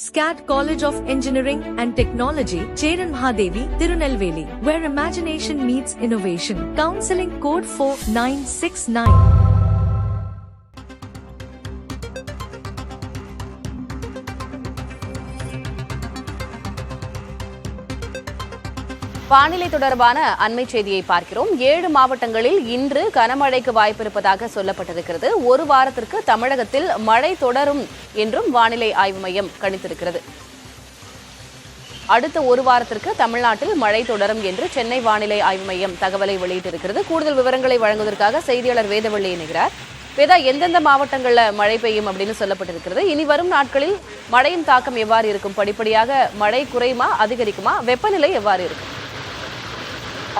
SCAT College of Engineering and Technology, Cheran Mahadevi, Tirunelveli, where imagination meets innovation. Counseling code 4969. வானிலை தொடர்பான அண்மை செய்தியை பார்க்கிறோம். 7 மாவட்டங்களில் இன்று கனமழைக்கு வாய்ப்பிருப்பதாக சொல்லப்பட்டிருக்கிறது. ஒரு வாரத்திற்கு தமிழகத்தில் மழை தொடரும் என்றும் வானிலை ஆய்வு மையம் கணித்திருக்கிறது. அடுத்த ஒரு வாரத்திற்கு தமிழ்நாட்டில் மழை தொடரும் என்று சென்னை வானிலை ஆய்வு மையம் தகவலை வெளியிட்டிருக்கிறது. கூடுதல் விவரங்களை வழங்குவதற்காக செய்தியாளர் வேதவள்ளி இணைகிறார். வேதா, எந்தெந்த மாவட்டங்களில் மழை பெய்யும் அப்படின்னு சொல்லப்பட்டிருக்கிறது? இனி வரும் நாட்களில் மழையின் தாக்கம் எவ்வாறு இருக்கும்? படிப்படியாக மழை குறையுமா, அதிகரிக்குமா? வெப்பநிலை எவ்வாறு இருக்கும்?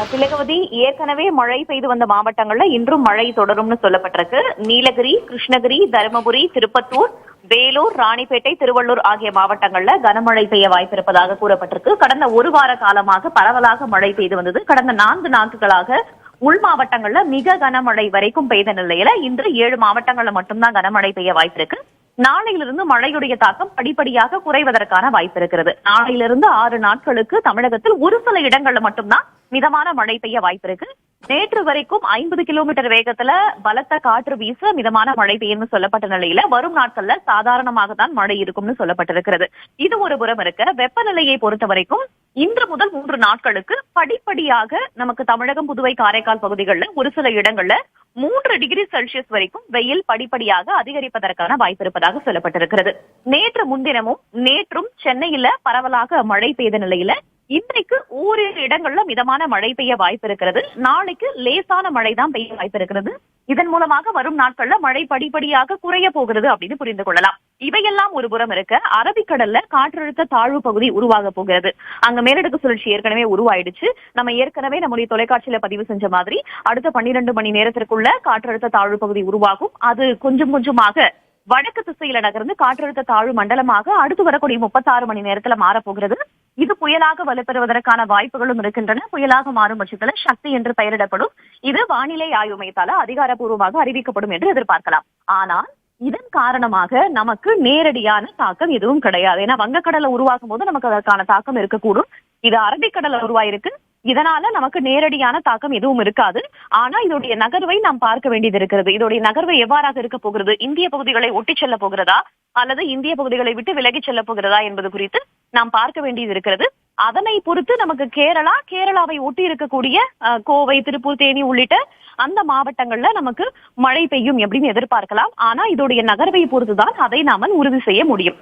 திலகவதி, ஏற்கனவே மழை பெய்து வந்த மாவட்டங்கள்ல இன்றும் மழை தொடரும்னு சொல்லப்பட்டிருக்கு. நீலகிரி, கிருஷ்ணகிரி, தருமபுரி, திருப்பத்தூர், வேலூர், ராணிப்பேட்டை, திருவள்ளூர் ஆகிய மாவட்டங்கள்ல கனமழை பெய்ய வாய்ப்பிருப்பதாக கூறப்பட்டிருக்கு. கடந்த ஒரு வார காலமாக பரவலாக மழை பெய்து வந்தது. கடந்த 4 நாட்களாக உள் மாவட்டங்கள்ல மிக கனமழை வரைக்கும் பெய்த நிலையில இன்று 7 மாவட்டங்கள்ல மட்டும்தான் கனமழை பெய்ய வாய்ப்பிருக்கு. நாளையிலிருந்து மழையுடைய தாக்கம் படிப்படியாக குறைவதற்கான வாய்ப்பு இருக்கிறது. நாளையிலிருந்து 6 நாட்களுக்கு தமிழகத்தில் ஒரு சில இடங்கள்ல மட்டும்தான் மிதமான மழை பெய்ய வாய்ப்பு இருக்கு. நேற்று வரைக்கும் 50 கிலோமீட்டர் வேகத்துல பலத்த காற்று வீச மிதமான மழை பெய்யும் சொல்லப்பட்ட நிலையில வரும் நாட்கள்ல சாதாரணமாக தான் மழை இருக்கும்னு சொல்லப்பட்டிருக்கிறது. இது ஒரு புறம் இருக்க, வெப்பநிலையை பொறுத்த வரைக்கும் இன்று முதல் 3 நாட்களுக்கு படிப்படியாக நமக்கு தமிழகம், புதுவை, காரைக்கால் பகுதிகளில் ஒரு சில இடங்கள்ல 3 டிகிரி செல்சியஸ் வரைக்கும் வெயில் படிப்படியாக அதிகரிப்பதற்கான வாய்ப்பு இருப்பதாக சொல்லப்பட்டிருக்கிறது. நேற்று முன்தினமும் நேற்றும் சென்னையில பரவலாக மழை பெய்த நிலையில இன்றைக்கு ஓரிரு இடங்கள்ல மிதமான மழை பெய்ய வாய்ப்பு இருக்கிறது. நாளைக்கு லேசான மழை தான் பெய்ய வாய்ப்பு இருக்கிறது. இதன் மூலமாக வரும் நாட்கள்ல மழை படிப்படியாக குறைய போகிறது அப்படின்னு புரிந்து கொள்ளலாம். இவையெல்லாம் ஒரு புறம் இருக்க, அரபிக்கடல்ல காற்றழுத்த தாழ்வு பகுதி உருவாக போகிறது. அங்க மேலடுக்கு சுழற்சி ஏற்கனவே உருவாயிடுச்சு. நம்ம ஏற்கனவே நம்முடைய தொலைக்காட்சியில பதிவு செஞ்ச மாதிரி அடுத்த 12 மணி நேரத்திற்குள்ள காற்றழுத்த தாழ்வு பகுதி உருவாகும். அது கொஞ்சம் கொஞ்சமாக வடக்கு திசையில நகர்ந்து காற்றழுத்த தாழ்வு மண்டலமாக அடுத்து வரக்கூடிய 36 மணி நேரத்துல மாறப்போகிறது. இது புயலாக வலுப்பெறுவதற்கான வாய்ப்புகளும் இருக்கின்றன. புயலாக மாறும் பட்சத்துல சக்தி என்று பெயரிடப்படும். இது வானிலை ஆய்வு மையத்தால அதிகாரப்பூர்வமாக அறிவிக்கப்படும் என்று எதிர்பார்க்கலாம். ஆனால் இதன் காரணமாக நமக்கு நேரடியான தாக்கம் எதுவும் கிடையாது. ஏன்னா வங்கக்கடலை உருவாக்கும் போது நமக்கு அதற்கான தாக்கம் இருக்கக்கூடும். இது அரபிக்கடலை உருவாயிருக்கு. இதனால நமக்கு நேரடியான தாக்கம் எதுவும் இருக்காது. ஆனா இதோடைய நகர்வை நாம் பார்க்க வேண்டியது இருக்கிறது. இதோடைய நகர்வு எவ்வாறாக இருக்க போகிறது? இந்திய பகுதிகளை ஒட்டி செல்ல போகிறதா அல்லது இந்திய பகுதிகளை விட்டு விலகி செல்ல போகிறதா என்பது குறித்து நாம் பார்க்க வேண்டியது இருக்கிறது. அதனை பொறுத்து நமக்கு கேரளாவை ஒட்டி இருக்கக்கூடிய கோவை, திருப்பூர், தேனி உள்ளிட்ட அந்த மாவட்டங்கள்ல நமக்கு மழை பெய்யும் எப்படின்னு எதிர்பார்க்கலாம். ஆனா இதோடைய நகர்வை பொறுத்துதான் அதை நாம உறுதி செய்ய முடியும்.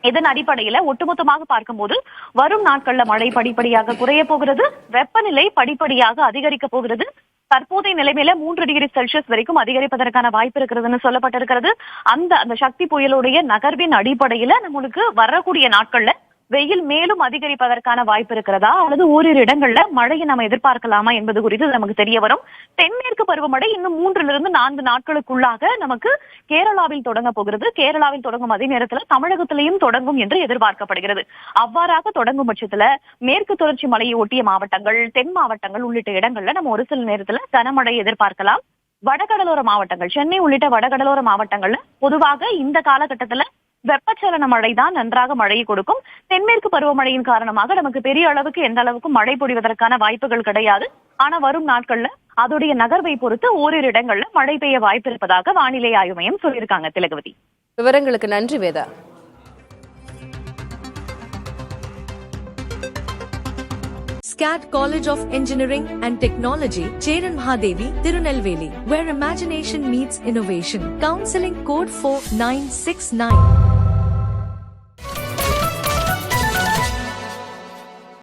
இதன் அடிப்படையில ஒட்டுமொத்தமாக பார்க்கும்போது வரும் நாட்கள்ல மழை படிப்படியாக குறைய போகிறது. வெப்பநிலை படிப்படியாக அதிகரிக்க போகிறது. தற்போதைய நிலைமையில 3 டிகிரி செல்சியஸ் வரைக்கும் அதிகரிப்பதற்கான வாய்ப்பு இருக்கிறதுன்னு சொல்லப்பட்டிருக்கிறது. அந்த சக்தி புயலுடைய நகர்வின் அடிப்படையில நம்மளுக்கு வரக்கூடிய நாட்கள்ல வெயில் மேலும் அதிகரிப்பதற்கான வாய்ப்பு இருக்கிறதா அல்லது ஓரிரு இடங்கள்ல மழையை நம்ம எதிர்பார்க்கலாமா என்பது குறித்து நமக்கு தெரிய வரும். தென்மேற்கு பருவமழை இன்னும் 3 to 4 நாட்களுக்குள்ளாக நமக்கு கேரளாவில் தொடங்க போகிறது. கேரளாவில் தொடங்கும் அதே நேரத்துல தமிழகத்திலையும் தொடங்கும் என்று எதிர்பார்க்கப்படுகிறது. அவ்வாறாக தொடங்கும் பட்சத்துல மேற்கு தொடர்ச்சி மலையை ஒட்டிய மாவட்டங்கள், தென் மாவட்டங்கள் உள்ளிட்ட இடங்கள்ல நம்ம ஒரு சில நேரத்துல கனமழை எதிர்பார்க்கலாம். வடகடலோர மாவட்டங்கள், சென்னை உள்ளிட்ட வடகடலோர மாவட்டங்கள்ல பொதுவாக இந்த காலகட்டத்துல வெப்பச்சலன மழை தான் நன்றாக மழையை கொடுக்கும். தென்மேற்கு பருவமழையின் காரணமாக நமக்கு பெரிய அளவுக்கு எந்த அளவுக்கு மழை பொழிவதற்கான வாய்ப்புகள் கிடையாது. ஆனா வரும் நாட்கள்ல அதோடைய நகர்வை பொறுத்து ஓரிரு இடங்கள்ல மழை பெய்ய வாய்ப்பு இருப்பதாக வானிலை ஆய்வு மையம் சொல்லியிருக்காங்க. திலகவதி, விவரங்களுக்கு நன்றி Veda. SCAT College of Engineering and Technology, Cheran Mahadevi, Tirunelveli, where imagination meets innovation. Counseling code 4969.